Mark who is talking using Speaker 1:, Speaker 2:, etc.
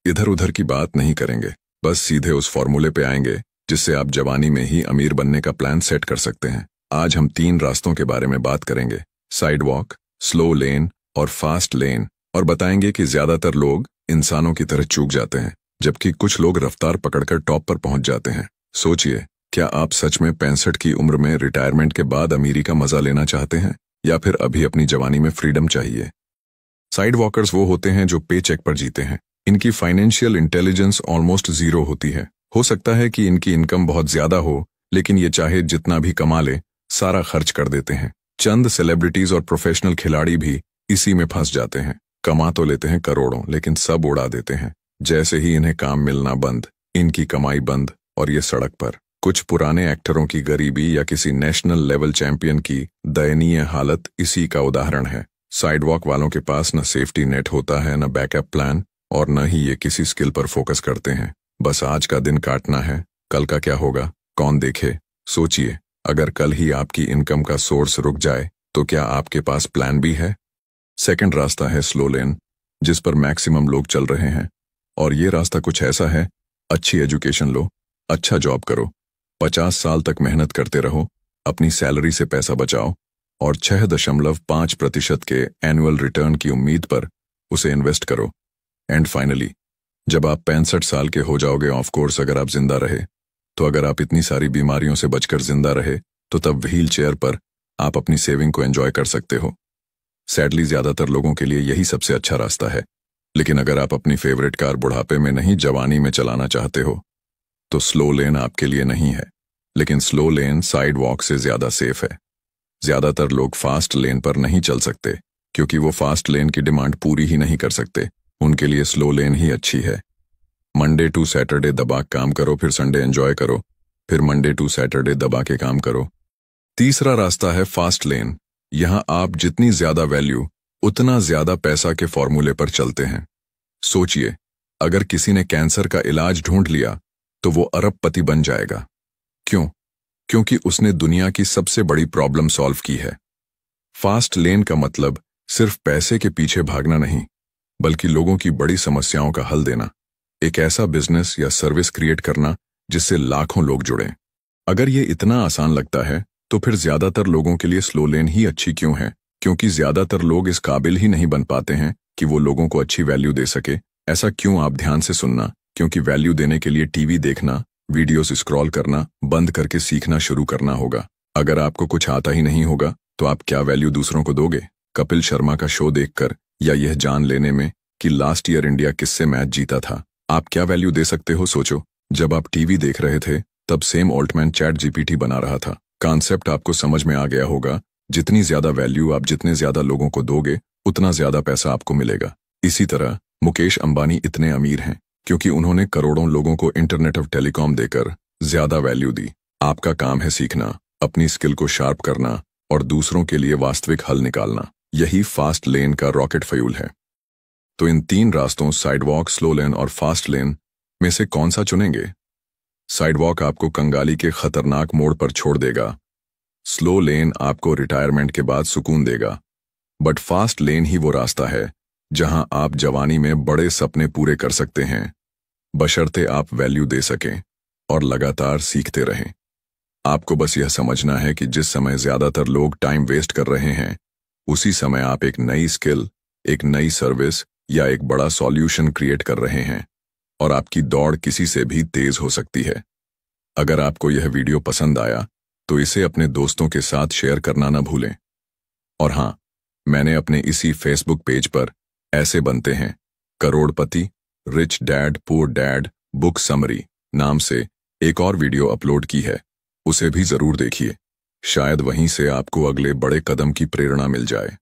Speaker 1: इधर उधर की बात नहीं करेंगे, बस सीधे उस फॉर्मूले पे आएंगे जिससे आप जवानी में ही अमीर बनने का प्लान सेट कर सकते हैं। आज हम 3 रास्तों के बारे में बात करेंगे, साइड वॉक, स्लो लेन और फास्ट लेन, और बताएंगे कि ज्यादातर लोग इंसानों की तरह चूक जाते हैं जबकि कुछ लोग रफ्तार पकड़कर टॉप पर पहुंच जाते हैं। सोचिए, क्या आप सच में 65 की उम्र में रिटायरमेंट के बाद अमीरी का मजा लेना चाहते हैं या फिर अभी अपनी जवानी में फ्रीडम चाहिए? साइड वॉकर्स वो होते हैं जो पे चेक पर जीते हैं। इनकी फाइनेंशियल इंटेलिजेंस ऑलमोस्ट जीरो होती है। हो सकता है कि इनकी इनकम बहुत ज्यादा हो, लेकिन ये चाहे जितना भी कमा ले सारा खर्च कर देते हैं। चंद सेलिब्रिटीज और प्रोफेशनल खिलाड़ी भी इसी में फंस जाते हैं। कमा तो लेते हैं करोड़ों, लेकिन सब उड़ा देते हैं। जैसे ही इन्हें काम मिलना बंद, इनकी कमाई बंद, और ये सड़क पर। कुछ पुराने एक्टरों की गरीबी या किसी नेशनल लेवल चैंपियन की दयनीय हालत इसी का उदाहरण है। साइडवॉक वालों के पास न सेफ्टी नेट होता है, न बैकअप प्लान, और न ही ये किसी स्किल पर फोकस करते हैं। बस आज का दिन काटना है, कल का क्या होगा कौन देखे। सोचिए, अगर कल ही आपकी इनकम का सोर्स रुक जाए तो क्या आपके पास प्लान भी है? सेकंड रास्ता है स्लो लेन, जिस पर मैक्सिमम लोग चल रहे हैं। और ये रास्ता कुछ ऐसा है, अच्छी एजुकेशन लो, अच्छा जॉब करो, 50 साल तक मेहनत करते रहो, अपनी सैलरी से पैसा बचाओ और 6.5% के एनुअल रिटर्न की उम्मीद पर उसे इन्वेस्ट करो। एंड फाइनली, जब आप 65 साल के हो जाओगे, ऑफ कोर्स अगर आप जिंदा रहे, तो अगर आप इतनी सारी बीमारियों से बचकर जिंदा रहे तो तब व्हील चेयर पर आप अपनी सेविंग को एंजॉय कर सकते हो। सैडली ज्यादातर लोगों के लिए यही सबसे अच्छा रास्ता है। लेकिन अगर आप अपनी फेवरेट कार बुढ़ापे में नहीं जवानी में चलाना चाहते हो तो स्लो लेन आपके लिए नहीं है। लेकिन स्लो लेन साइड वॉक से ज्यादा सेफ है। ज्यादातर लोग फास्ट लेन पर नहीं चल सकते क्योंकि वो फास्ट लेन की डिमांड पूरी ही नहीं कर सकते। उनके लिए स्लो लेन ही अच्छी है। मंडे टू सैटरडे दबा काम करो, फिर संडे एंजॉय करो, फिर मंडे टू सैटरडे दबा के काम करो। तीसरा रास्ता है फास्ट लेन। यहां आप जितनी ज्यादा वैल्यू उतना ज्यादा पैसा के फॉर्मूले पर चलते हैं। सोचिए, अगर किसी ने कैंसर का इलाज ढूंढ लिया तो वो अरबपति बन जाएगा। क्यों? क्योंकि उसने दुनिया की सबसे बड़ी प्रॉब्लम सॉल्व की है। फास्ट लेन का मतलब सिर्फ पैसे के पीछे भागना नहीं, बल्कि लोगों की बड़ी समस्याओं का हल देना। एक ऐसा बिजनेस या सर्विस क्रिएट करना जिससे लाखों लोग जुड़ें। अगर ये इतना आसान लगता है तो फिर ज्यादातर लोगों के लिए स्लो लेन ही अच्छी क्यों है? क्योंकि ज्यादातर लोग इस काबिल ही नहीं बन पाते हैं कि वो लोगों को अच्छी वैल्यू दे सके। ऐसा क्यों? आप ध्यान से सुनना। क्योंकि वैल्यू देने के लिए टीवी देखना, वीडियोस स्क्रॉल करना बंद करके सीखना शुरू करना होगा। अगर आपको कुछ आता ही नहीं होगा तो आप क्या वैल्यू दूसरों को दोगे? कपिल शर्मा का शो देखकर या यह जान लेने में कि लास्ट ईयर इंडिया किससे मैच जीता था, आप क्या वैल्यू दे सकते हो? सोचो, जब आप टीवी देख रहे थे तब सेम ऑल्टमैन चैट जीपीटी बना रहा था। कॉन्सेप्ट आपको समझ में आ गया होगा। जितनी ज्यादा वैल्यू आप जितने ज्यादा लोगों को दोगे उतना ज्यादा पैसा आपको मिलेगा। इसी तरह मुकेश अंबानी इतने अमीर हैं क्योंकि उन्होंने करोड़ों लोगों को इंटरनेट ऑफ टेलीकॉम देकर ज्यादा वैल्यू दी। आपका काम है सीखना, अपनी स्किल को शार्प करना और दूसरों के लिए वास्तविक हल निकालना। यही फास्ट लेन का रॉकेट फ्यूल है। तो इन 3 रास्तों साइडवॉक, स्लो लेन और फास्ट लेन में से कौन सा चुनेंगे? साइडवॉक आपको कंगाली के खतरनाक मोड़ पर छोड़ देगा, स्लो लेन आपको रिटायरमेंट के बाद सुकून देगा, बट फास्ट लेन ही वो रास्ता है जहां आप जवानी में बड़े सपने पूरे कर सकते हैं, बशर्ते आप वैल्यू दे सकें और लगातार सीखते रहें। आपको बस यह समझना है कि जिस समय ज्यादातर लोग टाइम वेस्ट कर रहे हैं, उसी समय आप एक नई स्किल, एक नई सर्विस या एक बड़ा सॉल्यूशन क्रिएट कर रहे हैं और आपकी दौड़ किसी से भी तेज हो सकती है। अगर आपको यह वीडियो पसंद आया तो इसे अपने दोस्तों के साथ शेयर करना ना भूलें। और हाँ, मैंने अपने इसी फेसबुक पेज पर ऐसे बनते हैं करोड़पति, rich dad poor dad book summary नाम से एक और वीडियो अपलोड की है। उसे भी जरूर देखिए, शायद वहीं से आपको अगले बड़े कदम की प्रेरणा मिल जाए।